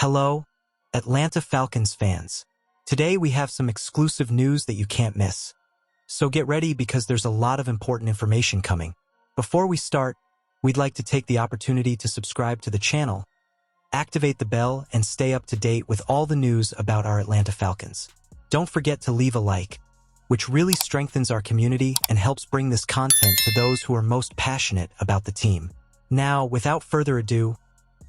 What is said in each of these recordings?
Hello, Atlanta Falcons fans. Today we have some exclusive news that you can't miss. So get ready because there's a lot of important information coming. Before we start, we'd like to take the opportunity to subscribe to the channel, activate the bell, and stay up to date with all the news about our Atlanta Falcons. Don't forget to leave a like, which really strengthens our community and helps bring this content to those who are most passionate about the team. Now, without further ado,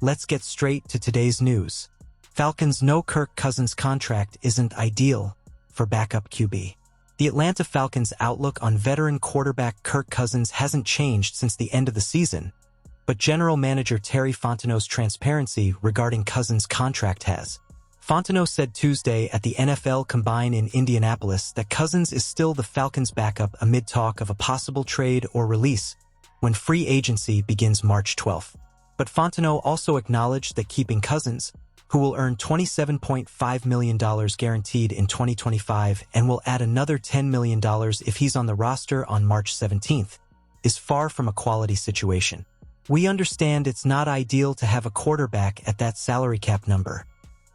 let's get straight to today's news. Falcons' no Kirk Cousins contract isn't ideal for backup QB. The Atlanta Falcons' outlook on veteran quarterback Kirk Cousins hasn't changed since the end of the season, but General Manager Terry Fontenot's transparency regarding Cousins' contract has. Fontenot said Tuesday at the NFL Combine in Indianapolis that Cousins is still the Falcons' backup amid talk of a possible trade or release when free agency begins March 12th. But Fontenot also acknowledged that keeping Cousins, who will earn $27.5 million guaranteed in 2025 and will add another $10 million if he's on the roster on March 17th, is far from a quality situation. "We understand it's not ideal to have a quarterback at that salary cap number,"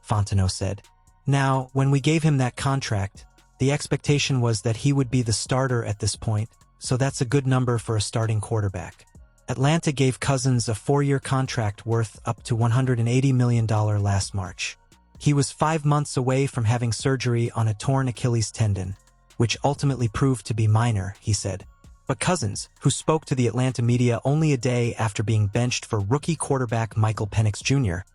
Fontenot said. "Now, when we gave him that contract, the expectation was that he would be the starter at this point, so that's a good number for a starting quarterback." Atlanta gave Cousins a 4-year contract worth up to $180 million last March. He was 5 months away from having surgery on a torn Achilles tendon, which ultimately proved to be minor, he said. But Cousins, who spoke to the Atlanta media only a day after being benched for rookie quarterback Michael Penix Jr.,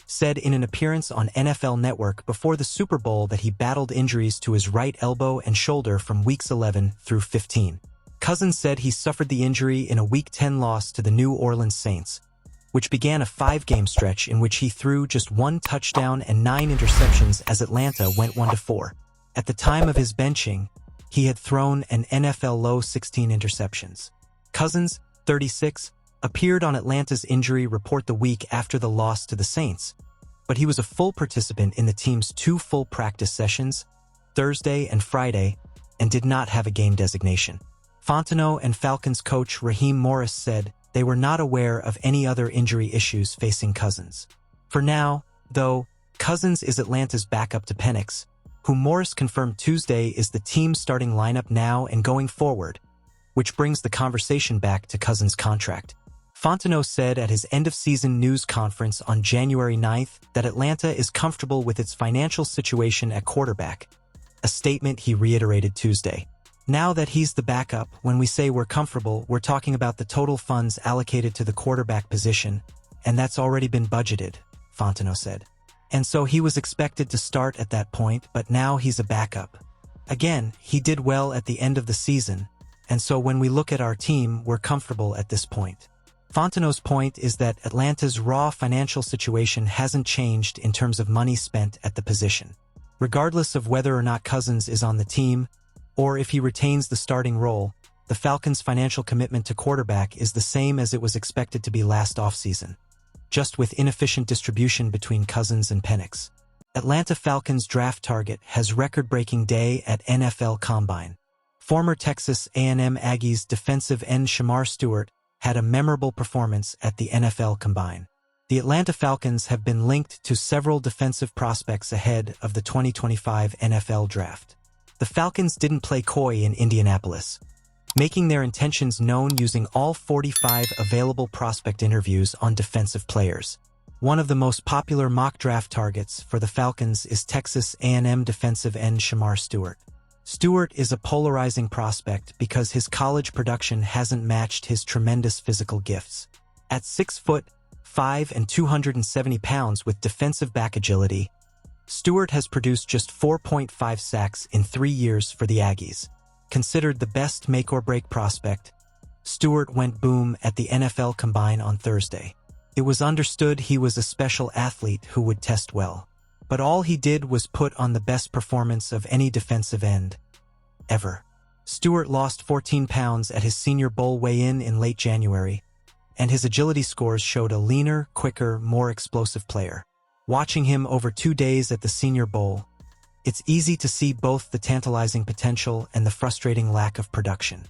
said in an appearance on NFL Network before the Super Bowl that he battled injuries to his right elbow and shoulder from weeks 11 through 15. Cousins said he suffered the injury in a Week 10 loss to the New Orleans Saints, which began a 5-game stretch in which he threw just 1 touchdown and 9 interceptions as Atlanta went 1-4. At the time of his benching, he had thrown an NFL low 16 interceptions. Cousins, 36, appeared on Atlanta's injury report the week after the loss to the Saints, but he was a full participant in the team's 2 full practice sessions, Thursday and Friday, and did not have a game designation. Fontenot and Falcons coach Raheem Morris said they were not aware of any other injury issues facing Cousins. For now, though, Cousins is Atlanta's backup to Penix, who Morris confirmed Tuesday is the team's starting lineup now and going forward, which brings the conversation back to Cousins' contract. Fontenot said at his end-of-season news conference on January 9th that Atlanta is comfortable with its financial situation at quarterback, a statement he reiterated Tuesday. "Now that he's the backup, when we say we're comfortable, we're talking about the total funds allocated to the quarterback position, and that's already been budgeted," Fontenot said. "And so he was expected to start at that point, but now he's a backup. Again, he did well at the end of the season, and so when we look at our team, we're comfortable at this point." Fontenot's point is that Atlanta's raw financial situation hasn't changed in terms of money spent at the position. Regardless of whether or not Cousins is on the team, or if he retains the starting role, the Falcons' financial commitment to quarterback is the same as it was expected to be last offseason, just with inefficient distribution between Cousins and Penix. Atlanta Falcons draft target has record-breaking day at NFL Combine. Former Texas A&M Aggies defensive end Shamar Stewart had a memorable performance at the NFL Combine. The Atlanta Falcons have been linked to several defensive prospects ahead of the 2025 NFL Draft. The Falcons didn't play coy in Indianapolis, making their intentions known using all 45 available prospect interviews on defensive players. One of the most popular mock draft targets for the Falcons is Texas A&M defensive end Shamar Stewart. Stewart is a polarizing prospect because his college production hasn't matched his tremendous physical gifts. At 6'5" and 270 pounds with defensive back agility, Stewart has produced just 4.5 sacks in 3 years for the Aggies. Considered the best make-or-break prospect, Stewart went boom at the NFL Combine on Thursday. It was understood he was a special athlete who would test well, but all he did was put on the best performance of any defensive end ever. Stewart lost 14 pounds at his Senior Bowl weigh-in in late January, and his agility scores showed a leaner, quicker, more explosive player. Watching him over 2 days at the Senior Bowl, it's easy to see both the tantalizing potential and the frustrating lack of production.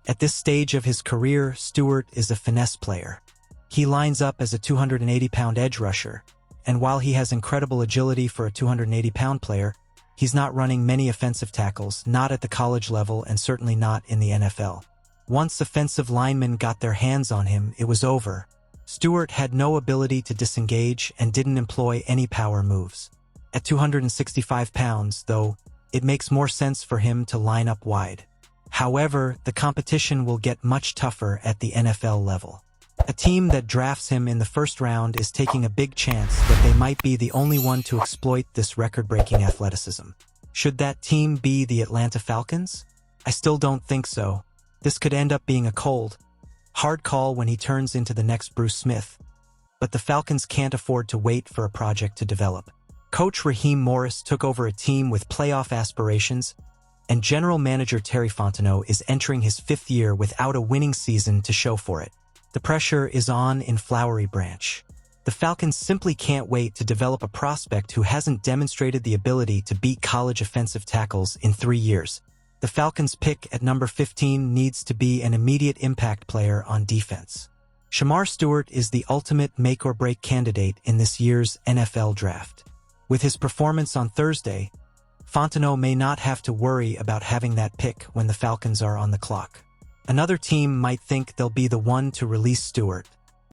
At this stage of his career, Stewart is a finesse player. He lines up as a 280-pound edge rusher, and while he has incredible agility for a 280-pound player, he's not running many offensive tackles, not at the college level and certainly not in the NFL. Once offensive linemen got their hands on him, it was over. Stewart had no ability to disengage and didn't employ any power moves. At 265 pounds, though, it makes more sense for him to line up wide. However, the competition will get much tougher at the NFL level. A team that drafts him in the first round is taking a big chance that they might be the only one to exploit this record-breaking athleticism. Should that team be the Atlanta Falcons? I still don't think so. This could end up being a cold, hard call when he turns into the next Bruce Smith. But the Falcons can't afford to wait for a project to develop. Coach Raheem Morris took over a team with playoff aspirations, and general manager Terry Fontenot is entering his 5th year without a winning season to show for it. The pressure is on in Flowery Branch. The Falcons simply can't wait to develop a prospect who hasn't demonstrated the ability to beat college offensive tackles in 3 years. The Falcons' pick at number 15 needs to be an immediate impact player on defense. Shamar Stewart is the ultimate make-or-break candidate in this year's NFL draft. With his performance on Thursday, Fontenot may not have to worry about having that pick when the Falcons are on the clock. Another team might think they'll be the one to release Stewart,